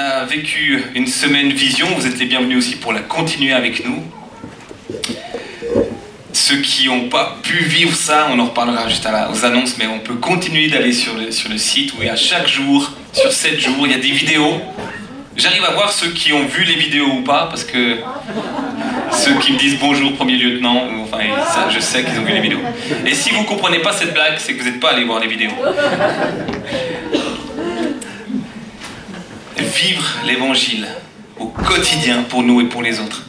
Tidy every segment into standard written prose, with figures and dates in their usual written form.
a vécu une semaine vision, vous êtes les bienvenus aussi pour la continuer avec nous. Ceux qui n'ont pas pu vivre ça, on en reparlera juste aux annonces, mais on peut continuer d'aller sur le site où il y a chaque jour, sur 7 jours, il y a des vidéos. J'arrive à voir ceux qui ont vu les vidéos ou pas, parce que ceux qui me disent bonjour premier lieutenant, enfin ça, je sais qu'ils ont vu les vidéos. Et si vous ne comprenez pas cette blague, c'est que vous n'êtes pas allé voir les vidéos. Vivre l'évangile au quotidien pour nous et pour les autres.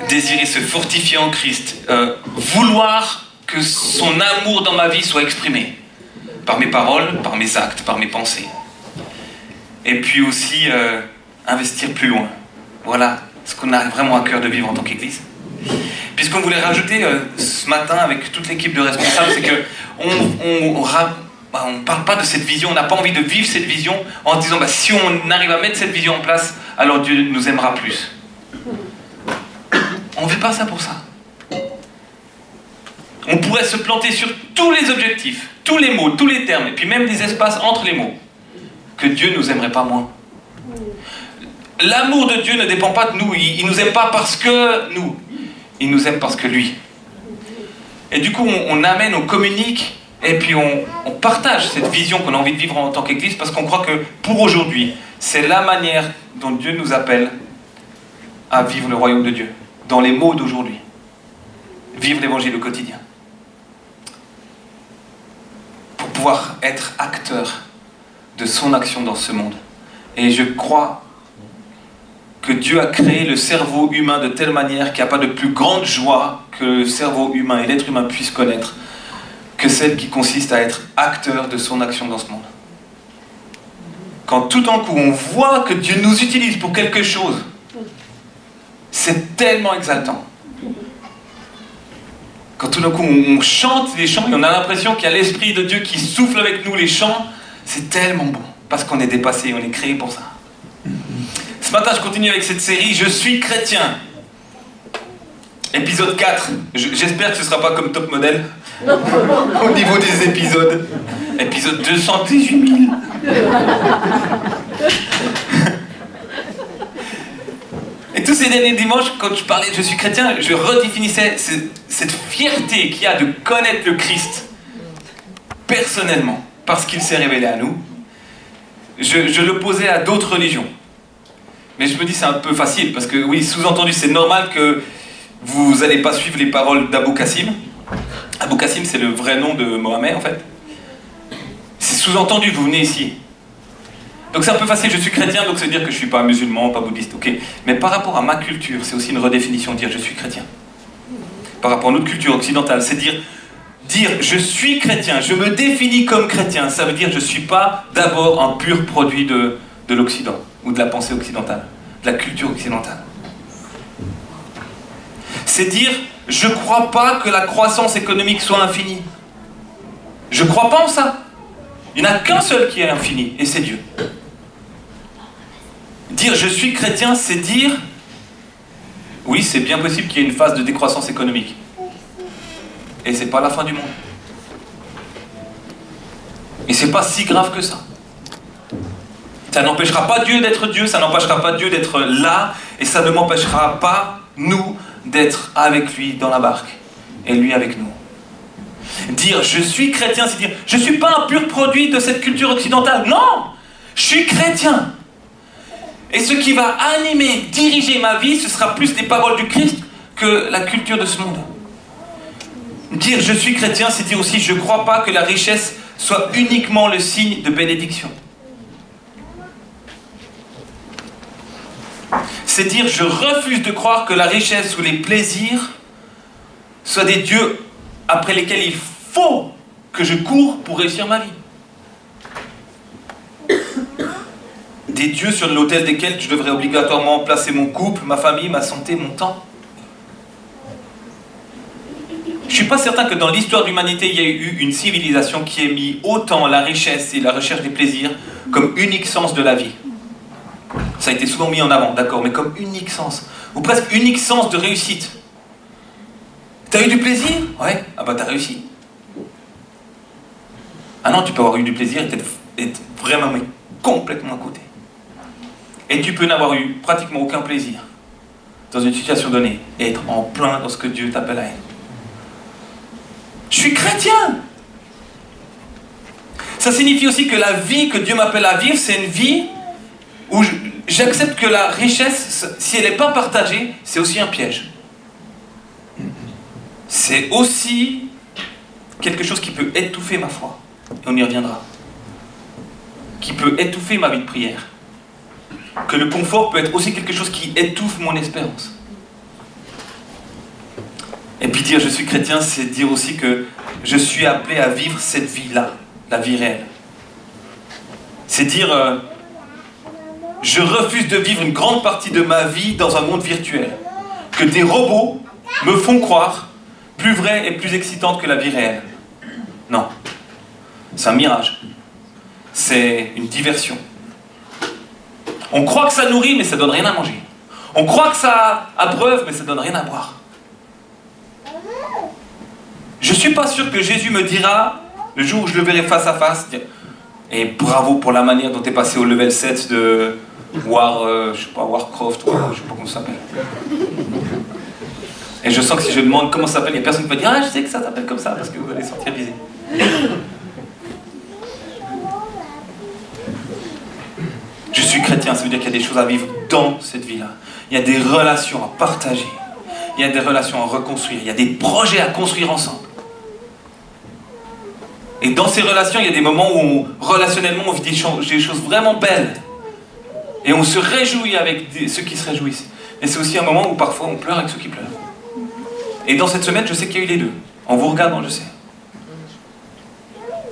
Désirer se fortifier en Christ. Vouloir que son amour dans ma vie soit exprimé. Par mes paroles, par mes actes, par mes pensées. Et puis aussi investir plus loin. Voilà ce qu'on a vraiment à cœur de vivre en tant qu'Église. Puis ce qu'on voulait rajouter ce matin avec toute l'équipe de responsables, c'est qu'on ne parle pas de cette vision, on n'a pas envie de vivre cette vision en se disant si on arrive à mettre cette vision en place, alors Dieu nous aimera plus. On ne fait pas ça pour ça. On pourrait se planter sur tous les objectifs, tous les mots, tous les termes, et puis même des espaces entre les mots, que Dieu ne nous aimerait pas moins. L'amour de Dieu ne dépend pas de nous, il ne nous aime pas parce que nous, il nous aime parce que lui. Et du coup, on amène, on communique, et puis on partage cette vision qu'on a envie de vivre en tant qu'Église, parce qu'on croit que pour aujourd'hui, c'est la manière dont Dieu nous appelle à vivre le royaume de Dieu, dans les mots d'aujourd'hui. Vivre l'évangile au quotidien. Pour pouvoir être acteur de son action dans ce monde. Et je crois que Dieu a créé le cerveau humain de telle manière qu'il n'y a pas de plus grande joie que le cerveau humain et l'être humain puisse connaître que celle qui consiste à être acteur de son action dans ce monde. Quand tout d'un coup on voit que Dieu nous utilise pour quelque chose, c'est tellement exaltant. Quand tout d'un coup on chante les chants et on a l'impression qu'il y a l'Esprit de Dieu qui souffle avec nous les chants, c'est tellement bon, parce qu'on est dépassé, on est créé pour ça. Ce matin, je continue avec cette série « Je suis chrétien ». Épisode 4. J'espère que ce ne sera pas comme Top Model au niveau des épisodes. Épisode 218 000. Et tous ces derniers dimanches, quand je parlais de « Je suis chrétien », je redéfinissais cette fierté qu'il y a de connaître le Christ personnellement, parce qu'il s'est révélé à nous. Je le posais à d'autres religions. Mais je me dis c'est un peu facile, parce que oui, sous-entendu, c'est normal que vous n'allez pas suivre les paroles d'Abou Kassim. Abou Kassim, c'est le vrai nom de Mohamed, en fait. C'est sous-entendu, vous venez ici. Donc c'est un peu facile, je suis chrétien, donc ça veut dire que je ne suis pas musulman, pas bouddhiste, ok. Mais par rapport à ma culture, c'est aussi une redéfinition de dire je suis chrétien. Par rapport à notre culture occidentale, c'est dire je suis chrétien, je me définis comme chrétien, ça veut dire je ne suis pas d'abord un pur produit de l'Occident, ou de la pensée occidentale, de la culture occidentale. C'est dire, je ne crois pas que la croissance économique soit infinie. Je ne crois pas en ça. Il n'y en a qu'un seul qui est infini, et c'est Dieu. Dire je suis chrétien, c'est dire, oui, c'est bien possible qu'il y ait une phase de décroissance économique. Et c'est pas la fin du monde. Et c'est pas si grave que ça. Ça n'empêchera pas Dieu d'être Dieu, ça n'empêchera pas Dieu d'être là, et ça ne m'empêchera pas, nous, d'être avec lui dans la barque, et lui avec nous. Dire je suis chrétien, c'est dire je ne suis pas un pur produit de cette culture occidentale. Non, je suis chrétien. Et ce qui va animer, diriger ma vie, ce sera plus les paroles du Christ que la culture de ce monde. Dire je suis chrétien, c'est dire aussi je ne crois pas que la richesse soit uniquement le signe de bénédiction. C'est dire je refuse de croire que la richesse ou les plaisirs soient des dieux après lesquels il faut que je cours pour réussir ma vie. Des dieux sur l'autel desquels je devrais obligatoirement placer mon couple, ma famille, ma santé, mon temps. Je ne suis pas certain que dans l'histoire de l'humanité, il y ait eu une civilisation qui ait mis autant la richesse et la recherche des plaisirs comme unique sens de la vie. Ça a été souvent mis en avant, d'accord, mais comme unique sens, ou presque unique sens de réussite. T'as eu du plaisir? Ouais, ah bah t'as réussi. Ah non, tu peux avoir eu du plaisir et être vraiment complètement à côté. Et tu peux n'avoir eu pratiquement aucun plaisir dans une situation donnée et être en plein dans ce que Dieu t'appelle à être. Je suis chrétien. Ça signifie aussi que la vie que Dieu m'appelle à vivre, c'est une vie où j'accepte que la richesse, si elle n'est pas partagée, c'est aussi un piège. C'est aussi quelque chose qui peut étouffer ma foi. Et on y reviendra. Qui peut étouffer ma vie de prière. Que le confort peut être aussi quelque chose qui étouffe mon espérance. Et puis dire je suis chrétien, c'est dire aussi que je suis appelé à vivre cette vie-là, la vie réelle. C'est dire je refuse de vivre une grande partie de ma vie dans un monde virtuel. Que des robots me font croire plus vraie et plus excitante que la vie réelle. Non. C'est un mirage. C'est une diversion. On croit que ça nourrit, mais ça donne rien à manger. On croit que ça abreuve, mais ça donne rien à boire. Je suis pas sûr que Jésus me dira, le jour où je le verrai face à face, et bravo pour la manière dont tu es passé au level 7 de Warcraft, ou je sais pas comment ça s'appelle. Et je sens que si je demande comment ça s'appelle, il n'y a personne qui va dire « Ah, je sais que ça s'appelle comme ça, parce que vous allez sortir visé. » Je suis chrétien, ça veut dire qu'il y a des choses à vivre dans cette vie-là. Il y a des relations à partager. Il y a des relations à reconstruire. Il y a des projets à construire ensemble. Et dans ces relations, il y a des moments où, relationnellement, on vit des choses vraiment belles. Et on se réjouit avec ceux qui se réjouissent. Et c'est aussi un moment où parfois on pleure avec ceux qui pleurent. Et dans cette semaine, je sais qu'il y a eu les deux. En vous regardant, je sais.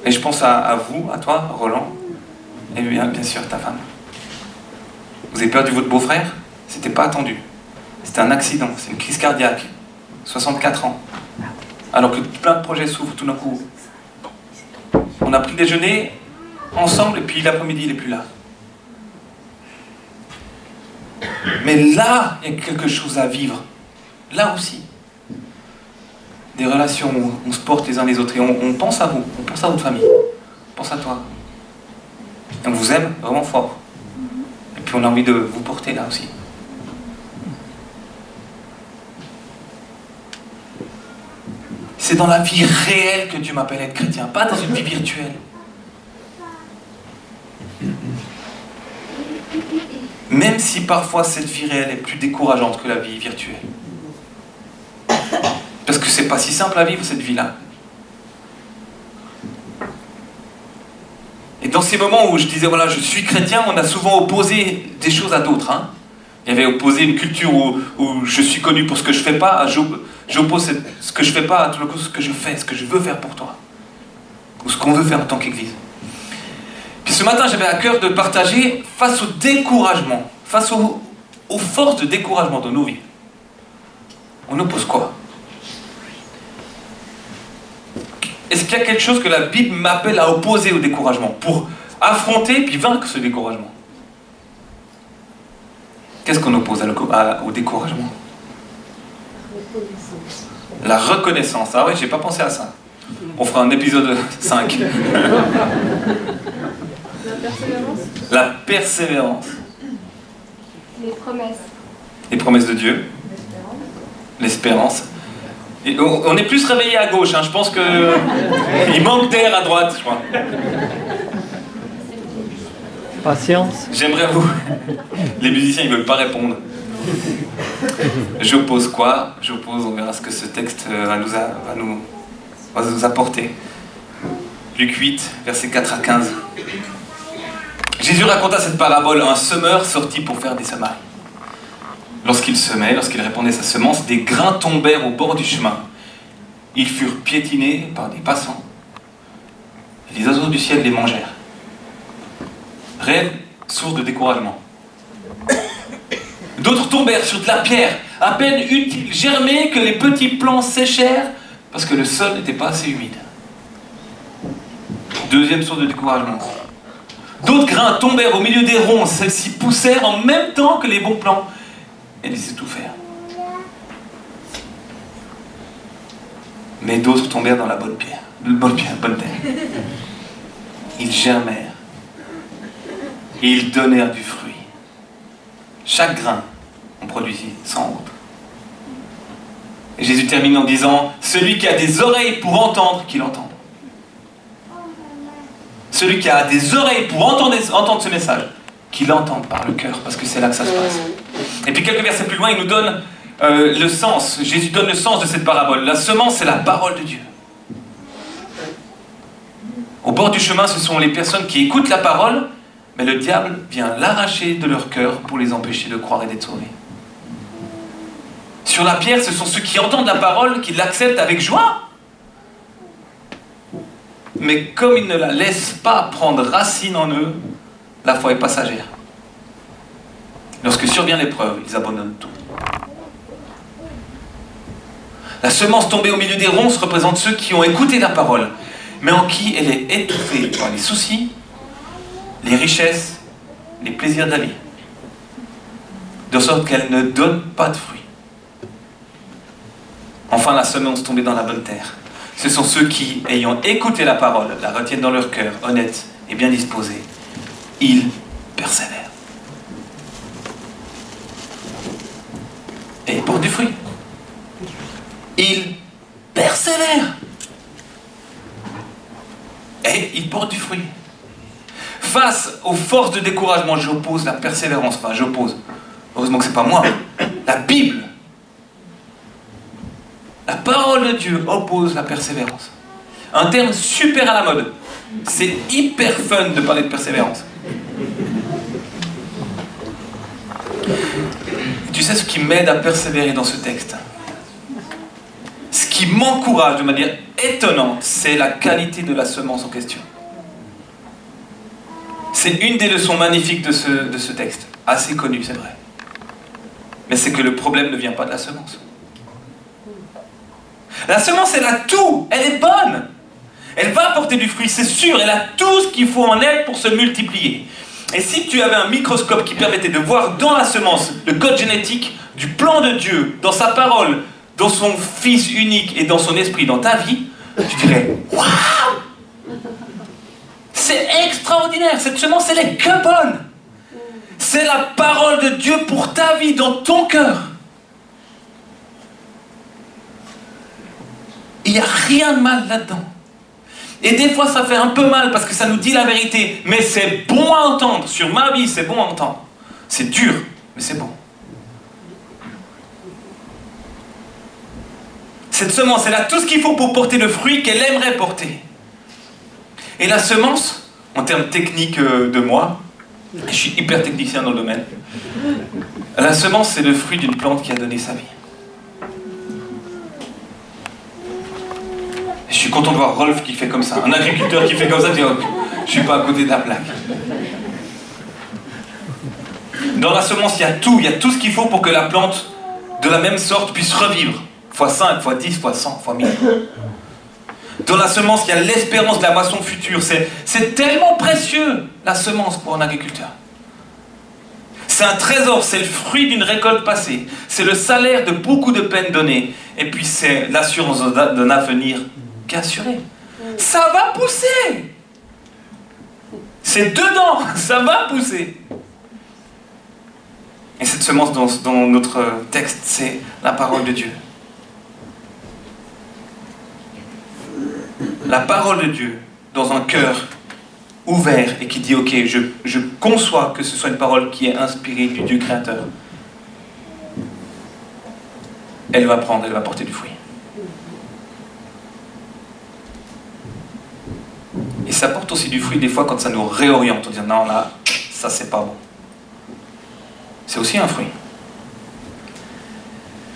Et je pense à vous, à toi, Roland, et bien sûr ta femme. Vous avez perdu votre beau-frère? C'était pas attendu. C'était un accident, c'est une crise cardiaque. 64 ans. Alors que plein de projets s'ouvrent tout d'un coup. On a pris le déjeuner ensemble et puis l'après-midi, il n'est plus là. Mais là, il y a quelque chose à vivre. Là aussi. Des relations où on se porte les uns les autres et on pense à vous, on pense à votre famille, on pense à toi. Et on vous aime vraiment fort. Et puis on a envie de vous porter là aussi. C'est dans la vie réelle que Dieu m'appelle à être chrétien, pas dans une vie virtuelle. Même si parfois cette vie réelle est plus décourageante que la vie virtuelle. Parce que c'est pas si simple à vivre cette vie-là. Et dans ces moments où je disais voilà je suis chrétien, on a souvent opposé des choses à d'autres. Hein. Il y avait opposé une culture où je suis connu pour ce que je fais pas, j'oppose ce que je fais pas à tout le coup ce que je fais, ce que je veux faire pour toi. Ou ce qu'on veut faire en tant qu'Église. Puis ce matin j'avais à cœur de partager face au découragement, face aux forces de découragement de nos vies. On oppose quoi? Est-ce qu'il y a quelque chose que la Bible m'appelle à opposer au découragement pour affronter puis vaincre ce découragement? Qu'est-ce qu'on oppose au découragement? La reconnaissance. Ah ouais, j'ai pas pensé à ça. On fera un épisode 5. La persévérance. La persévérance. Les promesses. Les promesses de Dieu. L'espérance. Et on est plus réveillé à gauche, hein. Je pense qu'il manque d'air à droite, je crois. Patience. J'aimerais vous... Les musiciens, ils veulent pas répondre. J'oppose quoi? J'oppose, on verra ce que ce texte va nous apporter. Luc 8, versets 4 à 15. Jésus raconta cette parabole. Un semeur sortit pour faire des semailles. Lorsqu'il semait, lorsqu'il répandait sa semence, des grains tombèrent au bord du chemin. Ils furent piétinés par des passants. Et les oiseaux du ciel les mangèrent. Réelle source de découragement. D'autres tombèrent sur de la pierre, à peine eut-il germé que les petits plants séchèrent parce que le sol n'était pas assez humide. Deuxième source de découragement. D'autres grains tombèrent au milieu des ronces, celles-ci poussèrent en même temps que les bons plants et les étouffèrent. Mais d'autres tombèrent dans la bonne terre. Ils germèrent. et ils donnèrent du fruit. Chaque grain en produisit 100 autres. Et Jésus termine en disant, celui qui a des oreilles pour entendre, qu'il entende. Celui qui a des oreilles pour entendre ce message, qu'il l'entende par le cœur, parce que c'est là que ça se passe. Et puis quelques versets plus loin, il nous donne le sens. Jésus donne le sens de cette parabole. La semence, c'est la parole de Dieu. Au bord du chemin, ce sont les personnes qui écoutent la parole, mais le diable vient l'arracher de leur cœur pour les empêcher de croire et d'être sauvés. Sur la pierre, ce sont ceux qui entendent la parole, qui l'acceptent avec joie. Mais comme ils ne la laissent pas prendre racine en eux, la foi est passagère. Lorsque survient l'épreuve, ils abandonnent tout. La semence tombée au milieu des ronces représente ceux qui ont écouté la parole, mais en qui elle est étouffée par les soucis, les richesses, les plaisirs de la vie, de sorte qu'elle ne donne pas de fruits. Enfin, la semence tombée dans la bonne terre, ce sont ceux qui, ayant écouté la parole, la retiennent dans leur cœur, honnêtes et bien disposés. Ils persévèrent. Et ils portent du fruit. Ils persévèrent. Et ils portent du fruit. Face aux forces de découragement, j'oppose la persévérance. Enfin, j'oppose. Heureusement que ce n'est pas moi. La Bible. La parole de Dieu oppose la persévérance. Un terme super à la mode. C'est hyper fun de parler de persévérance. Tu sais ce qui m'aide à persévérer dans ce texte? Ce qui m'encourage de manière étonnante, c'est la qualité de la semence en question. C'est une des leçons magnifiques de ce texte. Assez connu, c'est vrai. Mais c'est que le problème ne vient pas de la semence. La semence, elle a tout. Elle est bonne. Elle va apporter du fruit, c'est sûr. Elle a tout ce qu'il faut en elle pour se multiplier. Et si tu avais un microscope qui permettait de voir dans la semence le code génétique du plan de Dieu, dans sa parole, dans son Fils unique et dans son esprit, dans ta vie, tu dirais « Waouh ! C'est extraordinaire. Cette semence, elle est que bonne. C'est la parole de Dieu pour ta vie, dans ton cœur. » Il n'y a rien de mal là-dedans. Et des fois, ça fait un peu mal parce que ça nous dit la vérité. Mais c'est bon à entendre. Sur ma vie, c'est bon à entendre. C'est dur, mais c'est bon. Cette semence, elle a tout ce qu'il faut pour porter le fruit qu'elle aimerait porter. Et la semence, en termes techniques de moi, je suis hyper technicien dans le domaine. La semence, c'est le fruit d'une plante qui a donné sa vie. Je suis content de voir Rolf qui fait comme ça. Un agriculteur qui fait comme ça, je ne suis pas à côté de la plaque. Dans la semence, il y a tout ce qu'il faut pour que la plante, de la même sorte, puisse revivre. Fois 5, fois 10, fois 100, fois 1000. Dans la semence, il y a l'espérance de la moisson future. C'est tellement précieux, la semence, pour un agriculteur. C'est un trésor, c'est le fruit d'une récolte passée. C'est le salaire de beaucoup de peines données. Et puis c'est l'assurance d'un avenir assuré. Ça va pousser. C'est dedans, ça va pousser. Et cette semence dans notre texte, c'est la parole de Dieu. La parole de Dieu dans un cœur ouvert et qui dit ok, je conçois que ce soit une parole qui est inspirée du Dieu créateur. Elle va porter du fruit. Et ça porte aussi du fruit des fois quand ça nous réoriente, on dit non là, ça c'est pas bon. C'est aussi un fruit.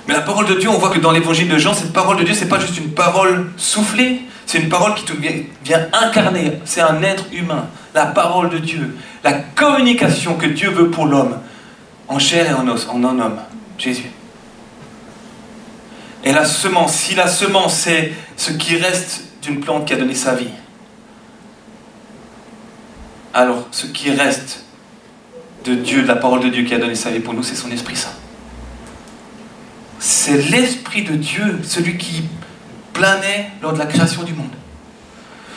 Mais la parole de Dieu, on voit que dans l'évangile de Jean, cette parole de Dieu, c'est pas juste une parole soufflée, c'est une parole qui vient incarner, c'est un être humain. La parole de Dieu, la communication que Dieu veut pour l'homme, en chair et en os, en un homme, Jésus. Et la semence, si la semence c'est ce qui reste d'une plante qui a donné sa vie, alors ce qui reste de Dieu, de la parole de Dieu qui a donné sa vie pour nous, c'est son Esprit Saint. C'est l'Esprit de Dieu, celui qui planait lors de la création du monde.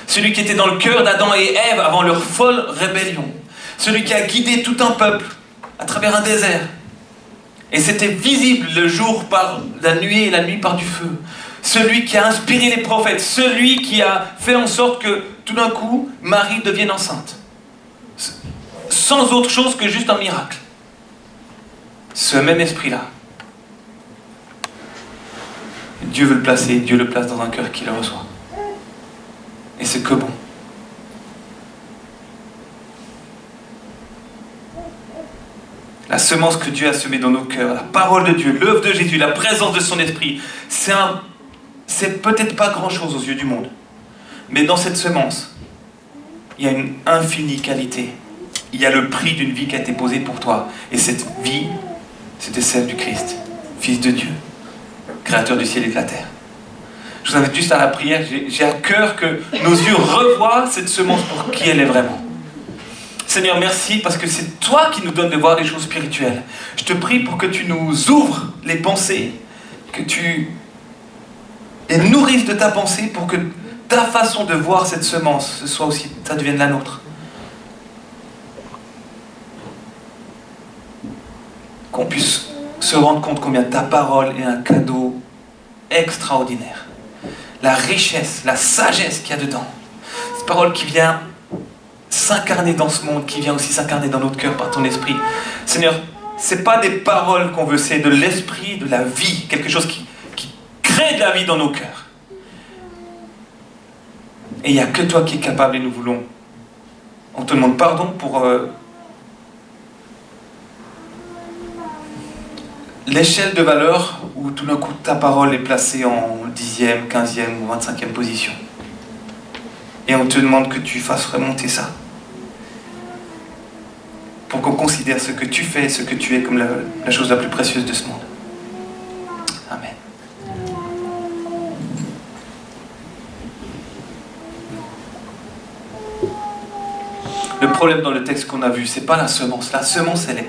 Celui qui était dans le cœur d'Adam et Ève avant leur folle rébellion. celui qui a guidé tout un peuple à travers un désert. Et c'était visible le jour par la nuée et la nuit par du feu. Celui qui a inspiré les prophètes, celui qui a fait en sorte que tout d'un coup, Marie devienne enceinte. Sans autre chose que juste un miracle. Ce même esprit-là, Dieu veut le placer, Dieu le place dans un cœur qui le reçoit. Et c'est que bon. La semence que Dieu a semée dans nos cœurs, la parole de Dieu, l'œuvre de Jésus, la présence de son esprit, c'est peut-être pas grand-chose aux yeux du monde. Mais dans cette semence, il y a une infinie qualité. Il y a le prix d'une vie qui a été posée pour toi. Et cette vie, c'était celle du Christ, Fils de Dieu, Créateur du ciel et de la terre. Je vous invite juste à la prière. J'ai à cœur que nos yeux revoient cette semence pour qui elle est vraiment. Seigneur, merci parce que c'est toi qui nous donnes de voir les choses spirituelles. Je te prie pour que tu nous ouvres les pensées, que tu les nourrisses de ta pensée pour que ta façon de voir cette semence, ce soit aussi, ça devienne la nôtre. Qu'on puisse se rendre compte combien ta parole est un cadeau extraordinaire. La richesse, la sagesse qu'il y a dedans. Cette parole qui vient s'incarner dans ce monde, qui vient aussi s'incarner dans notre cœur par ton esprit. Seigneur, ce n'est pas des paroles qu'on veut, c'est de l'esprit, de la vie, quelque chose qui crée de la vie dans nos cœurs. Et il n'y a que toi qui es capable et nous voulons. On te demande pardon pour l'échelle de valeur où tout d'un coup ta parole est placée en 10e, 15e ou 25e position. Et on te demande que tu fasses remonter ça. Pour qu'on considère ce que tu fais, ce que tu es comme la chose la plus précieuse de ce monde. Amen. Le problème dans le texte qu'on a vu, c'est pas la semence. La semence, elle est...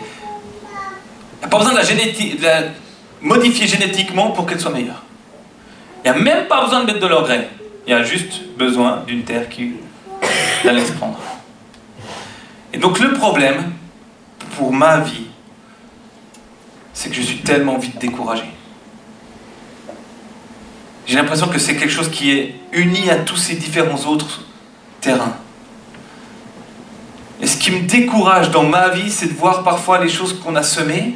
Il n'y a pas besoin de la modifier génétiquement pour qu'elle soit meilleure. Il n'y a même pas besoin de mettre de l'engrais. Il y a juste besoin d'une terre qui la laisse prendre. Et donc le problème, pour ma vie, c'est que je suis tellement vite découragé. J'ai l'impression que c'est quelque chose qui est uni à tous ces différents autres terrains. Et ce qui me décourage dans ma vie, c'est de voir parfois les choses qu'on a semées,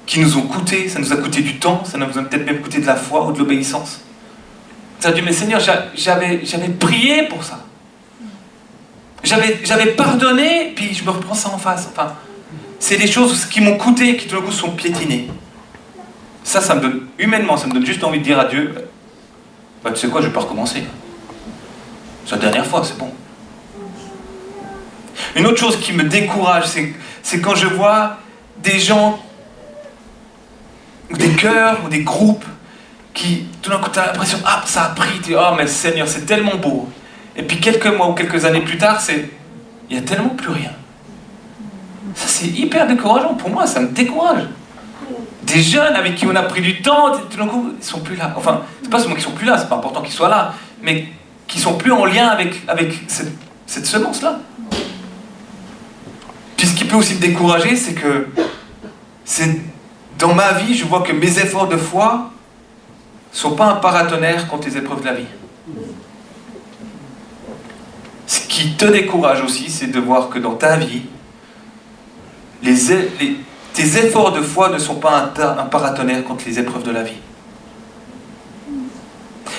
qui nous ont coûté, ça nous a coûté du temps, ça nous a peut-être même coûté de la foi ou de l'obéissance. Ça a dit, mais Seigneur, j'avais prié pour ça. J'avais pardonné, puis je me reprends ça en face. Enfin, c'est des choses qui m'ont coûté, qui tout d'un coup sont piétinées. Ça me donne, humainement, ça me donne juste envie de dire à Dieu, bah, tu sais quoi, je vais pas recommencer. C'est la dernière fois, c'est bon. Une autre chose qui me décourage, c'est quand je vois des gens, ou des chœurs, ou des groupes, qui, tout d'un coup, tu as l'impression, ah, ça a pris, oh, mais Seigneur, c'est tellement beau. Et puis quelques mois ou quelques années plus tard, il n'y a tellement plus rien. Ça, c'est hyper décourageant. Pour moi, ça me décourage. Des jeunes avec qui on a pris du temps, tout d'un coup, ils ne sont plus là. Enfin, c'est pas seulement qu'ils ne sont plus là, c'est pas important qu'ils soient là, mais qui ne sont plus en lien avec cette semence-là. Puis ce qui peut aussi me décourager, c'est que dans ma vie, je vois que mes efforts de foi ne sont pas un paratonnerre contre les épreuves de la vie. Ce qui te décourage aussi, c'est de voir que dans ta vie, tes efforts de foi ne sont pas un paratonnerre contre les épreuves de la vie.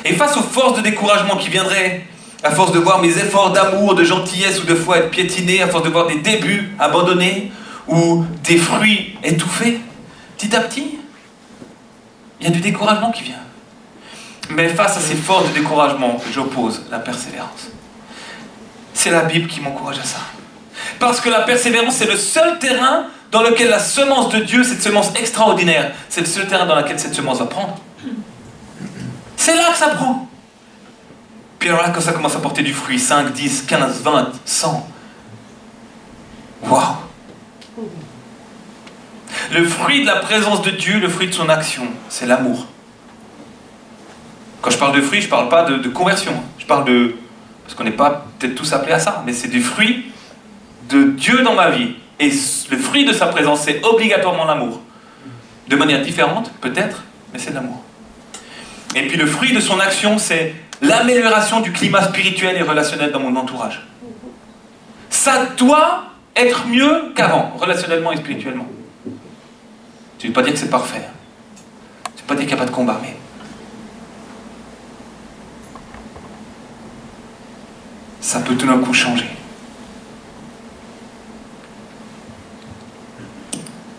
Et face aux forces de découragement qui viendraient, à force de voir mes efforts d'amour, de gentillesse ou de foi être piétinés, à force de voir des débuts abandonnés ou des fruits étouffés, petit à petit, il y a du découragement qui vient. Mais face à ces forces de découragement, j'oppose la persévérance. C'est la Bible qui m'encourage à ça. Parce que la persévérance, c'est le seul terrain dans lequel la semence de Dieu, cette semence extraordinaire, c'est le seul terrain dans lequel cette semence va prendre. C'est là que ça prend. Puis alors là, quand ça commence à porter du fruit, 5, 10, 15, 20, 100. Waouh! Le fruit de la présence de Dieu, le fruit de son action, c'est l'amour. Quand je parle de fruit, je ne parle pas de conversion. Je parle de... Parce qu'on n'est pas peut-être tous appelés à ça, mais c'est du fruit de Dieu dans ma vie, et le fruit de sa présence, c'est obligatoirement l'amour. De manière différente, peut-être, mais c'est de l'amour. Et puis le fruit de son action, c'est l'amélioration du climat spirituel et relationnel dans mon entourage. Ça doit être mieux qu'avant, relationnellement et spirituellement. Je ne veux pas dire que c'est parfait. Je ne veux pas dire qu'il n'y a pas de combat, mais ça peut tout d'un coup changer.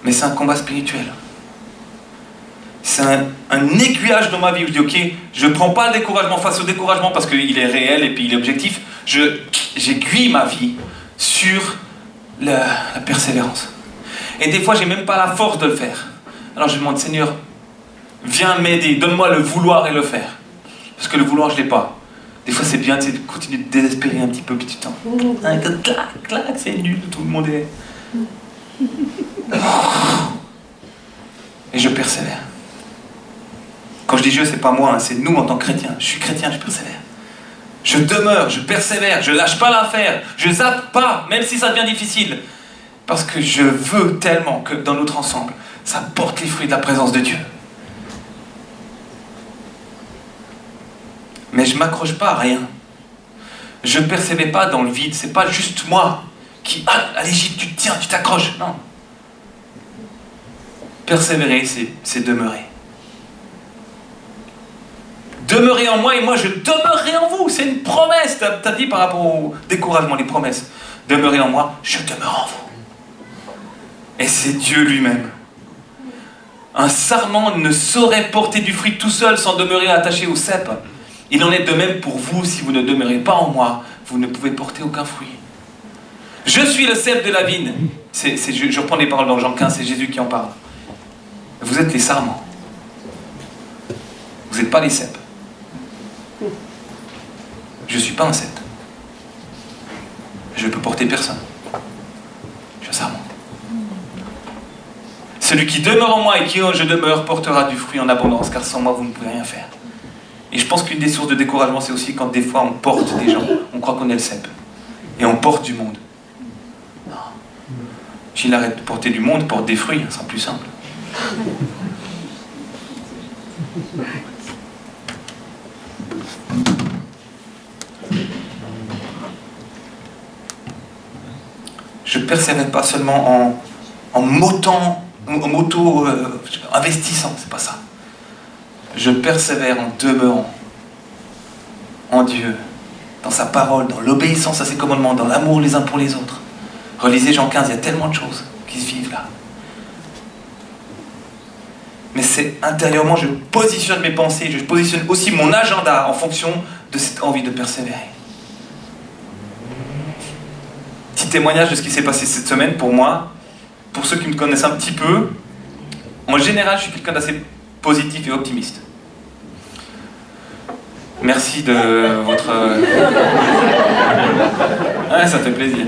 Mais c'est un combat spirituel. C'est un aiguillage dans ma vie où je dis ok, je ne prends pas le découragement face au découragement parce qu'il est réel et puis il est objectif. J'aiguille ma vie sur la persévérance. Et des fois, j'ai même pas la force de le faire. Alors je demande, Seigneur, viens m'aider, donne-moi le vouloir et le faire. Parce que le vouloir, je ne l'ai pas. Des fois, c'est bien de continuer de désespérer un petit peu, puis tu t'en... Clac, clac, c'est nul, tout le monde est... Et je persévère. Quand je dis je, c'est pas moi, hein, c'est nous en tant que chrétiens. Je suis chrétien, je persévère. Je demeure, je persévère, je lâche pas l'affaire, je zappe pas, même si ça devient difficile. Parce que je veux tellement que dans notre ensemble, ça porte les fruits de la présence de Dieu. Mais je m'accroche pas à rien. Je ne persévère pas dans le vide, c'est pas juste moi qui, allez Gilles, tu te tiens, tu t'accroches. Non. Persévérer, c'est demeurer. Demeurez en moi et moi je demeurerai en vous. C'est une promesse. T'as dit par rapport au découragement, les promesses. Demeurez en moi, je demeure en vous. Et c'est Dieu lui-même. Un sarment ne saurait porter du fruit tout seul sans demeurer attaché au cep. Il en est de même pour vous. Si vous ne demeurez pas en moi, vous ne pouvez porter aucun fruit. Je suis le cep de la vigne. Je reprends les paroles dans Jean 15, c'est Jésus qui en parle. Vous êtes les sarments. Vous n'êtes pas les ceps. Je ne suis pas un cep. Je ne peux porter personne. Je suis un sarment. Celui qui demeure en moi et qui je demeure portera du fruit en abondance, car sans moi vous ne pouvez rien faire. Et je pense qu'une des sources de découragement, c'est aussi quand des fois on porte des gens, on croit qu'on est le cep. Et on porte du monde. Non. S'il arrête de porter du monde, porte des fruits, ça sera plus simple. Je ne persévère pas seulement en m'auto-investissant, c'est pas ça. Je persévère en demeurant en Dieu, dans sa parole, dans l'obéissance à ses commandements, dans l'amour les uns pour les autres. Relisez Jean 15, il y a tellement de choses qui se vivent là. Mais c'est intérieurement, je positionne mes pensées, je positionne aussi mon agenda en fonction de cette envie de persévérer. Petit témoignage de ce qui s'est passé cette semaine pour moi. Pour ceux qui me connaissent un petit peu, en général, je suis quelqu'un d'assez positif et optimiste. Merci de votre... Ouais, ça fait plaisir.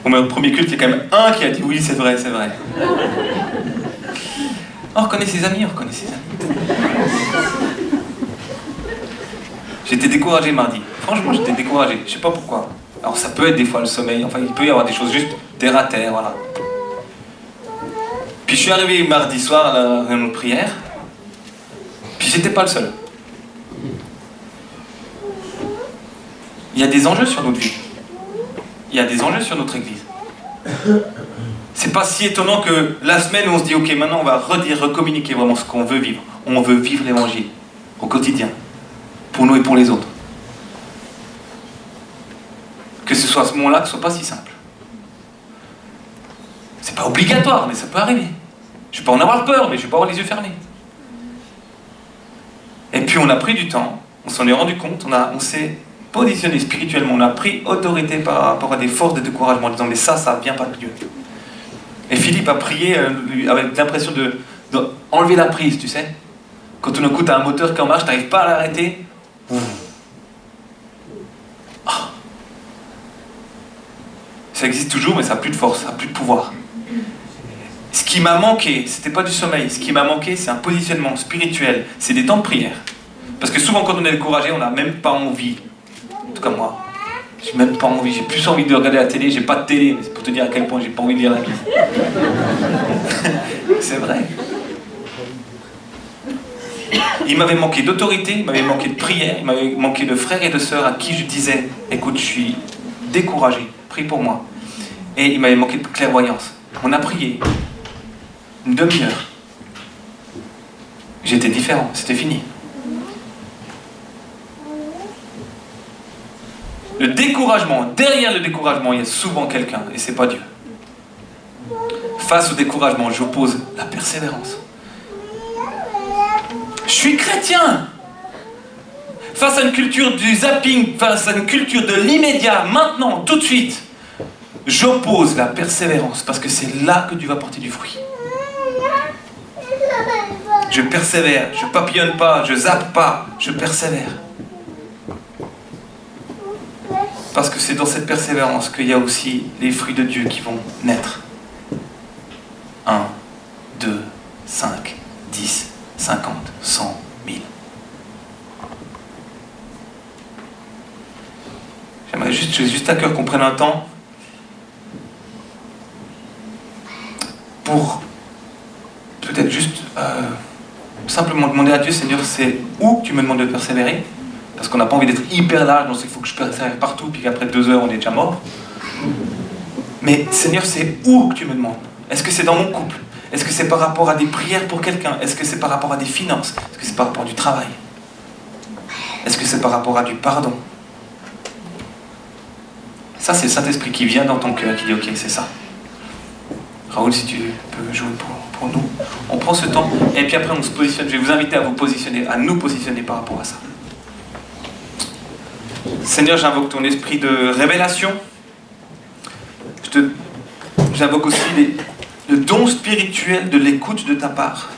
Bon, mais au premier culte, il y a quand même un qui a dit oui, c'est vrai, c'est vrai. On reconnaît ses amis, on reconnaît ses amis. J'étais découragé mardi. Franchement, j'étais découragé. Je sais pas pourquoi. Alors ça peut être des fois le sommeil, enfin il peut y avoir des choses juste terre à terre, voilà. Puis je suis arrivé mardi soir à la réunion de prière, puis j'étais pas le seul. Il y a des enjeux sur notre vie. Il y a des enjeux sur notre église. C'est pas si étonnant que la semaine où on se dit ok, maintenant on va recommuniquer vraiment ce qu'on veut vivre. On veut vivre l'évangile au quotidien, pour nous et pour les autres. Que ce soit à ce moment-là, que ce soit pas si simple. C'est pas obligatoire, mais ça peut arriver. Je vais pas en avoir peur, mais je vais pas avoir les yeux fermés. Et puis on a pris du temps, on s'en est rendu compte, on s'est positionné spirituellement, on a pris autorité par rapport à des forces de découragement en disant mais ça vient pas de Dieu. Et Philippe a prié avec l'impression de enlever la prise, tu sais. Quand tout d'un coup tu as un moteur qui est en marche, tu n'arrives pas à l'arrêter. Ça existe toujours, mais ça n'a plus de force, ça n'a plus de pouvoir. Ce qui m'a manqué, c'était pas du sommeil. Ce qui m'a manqué, c'est un positionnement spirituel. C'est des temps de prière. Parce que souvent, quand on est découragé, on n'a même pas envie tout cas moi. J'ai même pas envie, j'ai plus envie de regarder la télé, j'ai pas de télé, mais c'est pour te dire à quel point j'ai pas envie de lire la Bible. C'est vrai. Il m'avait manqué d'autorité, il m'avait manqué de prière, il m'avait manqué de frères et de sœurs à qui je disais « Écoute, je suis découragé, prie pour moi. » Et il m'avait manqué de clairvoyance. On a prié une demi-heure. J'étais différent, c'était fini. Le découragement, derrière le découragement, il y a souvent quelqu'un, et c'est pas Dieu. Face au découragement, j'oppose la persévérance. Je suis chrétien. Face à une culture du zapping, face à une culture de l'immédiat, maintenant, tout de suite, j'oppose la persévérance, parce que c'est là que Dieu va porter du fruit. Je persévère, je papillonne pas, je zappe pas, je persévère. Parce que c'est dans cette persévérance qu'il y a aussi les fruits de Dieu qui vont naître. 1, 2, 5, 10, 50, 100, 1000. J'ai juste à cœur qu'on prenne un temps pour peut-être juste simplement demander à Dieu, Seigneur, c'est où tu me demandes de persévérer? Parce qu'on n'a pas envie d'être hyper large, donc il faut que je persévère partout, puis qu'après 2 heures, on est déjà mort. Mais Seigneur, c'est où que tu me demandes? Est-ce que c'est dans mon couple? Est-ce que c'est par rapport à des prières pour quelqu'un? Est-ce que c'est par rapport à des finances? Est-ce que c'est par rapport à du travail? Est-ce que c'est par rapport à du pardon? Ça, c'est le Saint-Esprit qui vient dans ton cœur, qui dit « Ok, c'est ça. » Raoul, si tu peux jouer pour nous. On prend ce temps, et puis après on se positionne. Je vais vous inviter à vous positionner, à nous positionner par rapport à ça. Seigneur, j'invoque ton esprit de révélation. J'invoque aussi le don spirituel de l'écoute de ta part,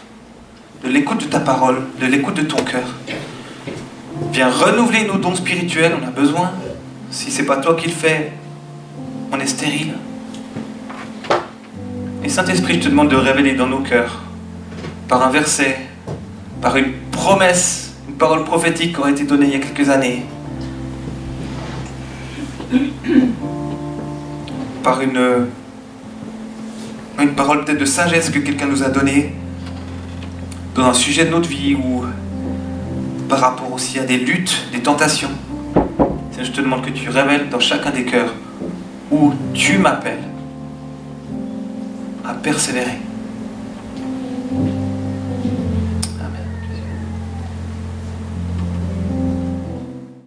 de l'écoute de ta parole, de l'écoute de ton cœur. Viens renouveler nos dons spirituels, on a besoin. Si c'est pas toi qui le fais, on est stérile. Et Saint-Esprit, je te demande de révéler dans nos cœurs, par un verset, par une promesse, une parole prophétique qui aurait été donnée il y a quelques années, par une parole peut-être de sagesse que quelqu'un nous a donnée dans un sujet de notre vie ou par rapport aussi à des luttes, des tentations. Je te demande que tu révèles dans chacun des cœurs où tu m'appelles à persévérer.